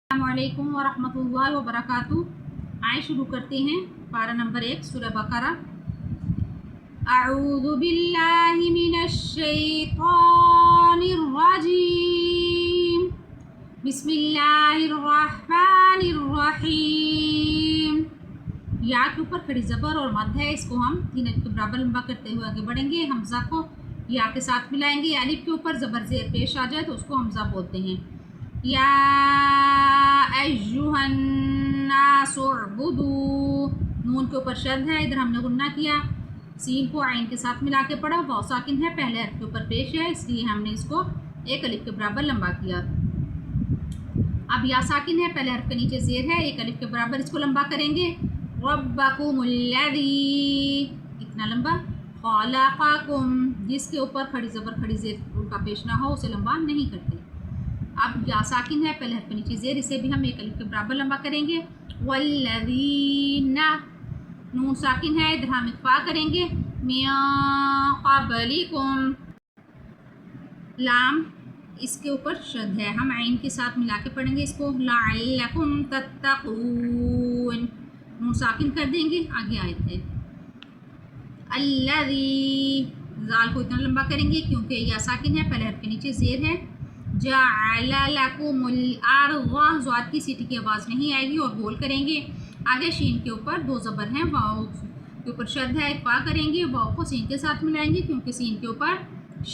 السلام علیکم ورحمۃ اللہ وبرکاتہ۔ آئے شروع کرتے ہیں پارہ نمبر 1 سورہ بقرہ۔ اعوذ باللہ من الشیطان الرجیم، بسم اللہ الرحمن الرحیم۔ یا کے اوپر کھڑی زبر اور مد ہے، اس کو ہم 3 الف کے برابر لمبا کرتے ہوئے آگے بڑھیں گے۔ حمزہ کو یا کے ساتھ ملائیں گے، الف کے اوپر زبر زیر پیش آ جائے تو اس کو حمزہ بولتے ہیں۔ یا ایھا الناس اعبدوا، نون کے اوپر شد ہے، ادھر ہم نے غنہ کیا، سین کو عین کے ساتھ ملا کے پڑھا، واو ساکن ہے، پہلے حرف کے اوپر پیش ہے، اس لیے ہم نے اس کو 1 الف کے برابر لمبا کیا۔ اب یا ساکن ہے، پہلے حرف کے نیچے زیر ہے، 1 الف کے برابر اس کو لمبا کریں گے۔ ربکم الذی، اتنا لمبا۔ خلقکم، جس کے اوپر کھڑی زبر کھڑی زیر کا پیش نہ ہو اسے لمبا نہیں کرتے۔ اب یا ساکن ہے، پہلے حرف کے نیچے زیر، اسے بھی ہم 1 الف کے برابر لمبا کریں گے۔ والذین، نون ساکن ہے، ادھر ہم اخفا کریں گے۔ من قبلکم، لام اس کے اوپر شد ہے، ہم عین کے ساتھ ملا کے پڑھیں گے اس کو۔ لعلکم تتقون، نون ساکن کر دیں گے، آگے آیت ہے۔ الذی، زال کو اتنا لمبا کریں گے کیونکہ یا ساکن ہے، پہلے حرف کے نیچے زیر ہے۔ جعل لکم الارض، ضاد کی سیٹی کی آواز نہیں آئے گی اور بول کریں گے۔ آگے شین کے اوپر 2 زبر ہیں، واؤ کے اوپر شد ہے، اخفا کریں گے، واؤ کو سین کے ساتھ ملائیں گے کیونکہ سین کے اوپر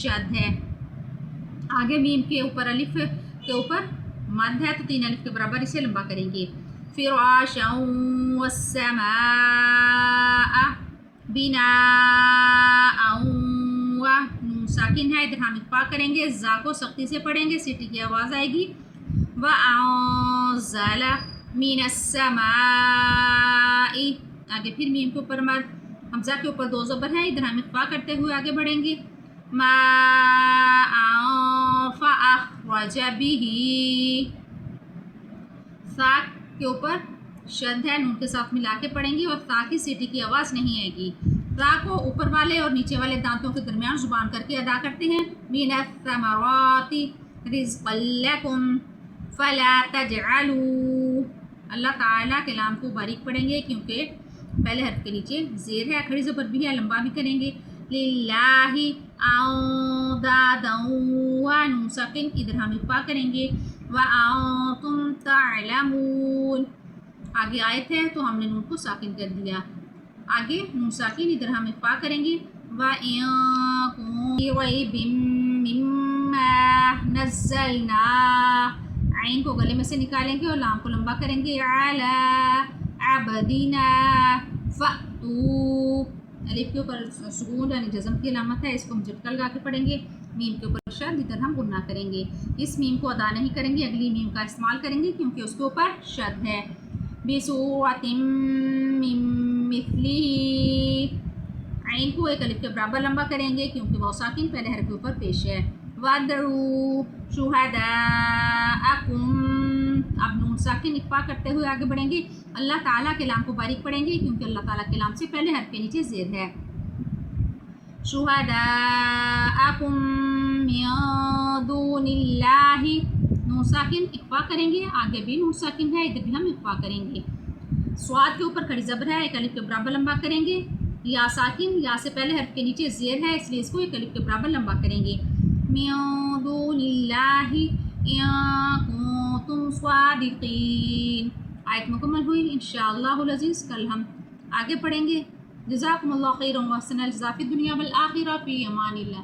شد ہے۔ آگے میم کے اوپر الف کے اوپر مد ہے تو 3 الف کے برابر اسے لمبا کریں گے۔ فراشا والسماء بناء، نون ساکن ہے، ادھر ہم اخفا کریں گے، زا کو سختی سے پڑھیں گے، سیٹی کی آواز آئے گی۔ وَأَنزَلَ مِنَ السَّمَاءِ، آگے پھر میم کے اوپر مد، حمزہ کے اوپر 2 زبر ہے، ادھر ہم اخفا کرتے ہوئے آگے بڑھیں گے۔ مَاءً فَأَخْرَجَ بِهِ، سا کے اوپر شد ہے، نون کے ساتھ ملا کے پڑھیں گے اور تا کی سیٹی کی آواز نہیں آئے گی۔ تا کو اوپر والے اور نیچے والے دانتوں کے درمیان زبان کر کے ادا کرتے ہیں۔ مِنَ الثَّمَرَاتِ رِزْقًا لَكُمْ فَلَا تَجْعَلُوا، اللہ تعالیٰ کے لام کو باریک پڑھیں گے کیونکہ پہلے حرف کے نیچے زیر ہے، کھڑی زبر بھی ہے، لمبا بھی کریں گے۔ لِلَّهِ أَنْدَادًا، نون ساکن، ادھر ہم اخفا کریں گے۔ وَأَنْتُمْ تَعْلَمُونَ، آگے آیت ہے تو ہم نے نون کو ساکن کر دیا، آگے نون ساکن، ادھر ہم اخفا کریں گے۔ وَإِن كُنتُمْ فِي رَيْبٍ مِّمَّا نَزَّلْنَا، عین کو گلے میں سے نکالیں گے اور لام کو لمبا کریں گے۔ عَلَىٰ عَبْدِنَا فَأْتُوا، الف کے اوپر سکون یعنی جزم کی علامت ہے، اس کو ہم جھٹکا لگا کے پڑھیں گے۔ میم کے اوپر شد، ادھر ہم غنہ کریں گے، اس میم کو ادا نہیں کریں گے، اگلی میم کا استعمال کریں گے کیونکہ اس کے اوپر شد ہے۔ بِسُورَةٍ مِّن مِّثْلِهِ، عین کو 1 الف کے برابر لمبا کریں گے کیونکہ وہ ساکن پہلے حرف کے اوپر پیش ہے۔ وَادْعُوا شُهَدَاءَكُمْ، اب نون ساکن اخفا کرتے ہوئے آگے بڑھیں گے، اللہ تعالیٰ کے لام کو باریک پڑھیں گے کیونکہ اللہ تعالیٰ کے لام سے پہلے حرف کے نیچے زیر ہے۔ شُهَدَاءَكُمْ مِن دُونِ اللَّهِ، نون ساکن اخفا کریں گے، آگے بھی نون ساکن ہے، ادھر بھی ہم اخفا کریں گے۔ سواد کے اوپر کھڑی زبر ہے، 1 الف کے برابر لمبا کریں گے۔ یا ساکن، یا سے پہلے حرف کے نیچے زیر ہے، اس لیے اس کو 1 الف کے برابر لمبا کریں گے۔ من دون اللہ ان کنتم صادقین، آیت مکمل ہوئی۔ انشاءاللہ العزیز کل ہم آگے پڑھیں گے۔ جزاکم اللہ خیرا واحسن الجزاء فی الدنیا والآخرہ، فی امان اللہ۔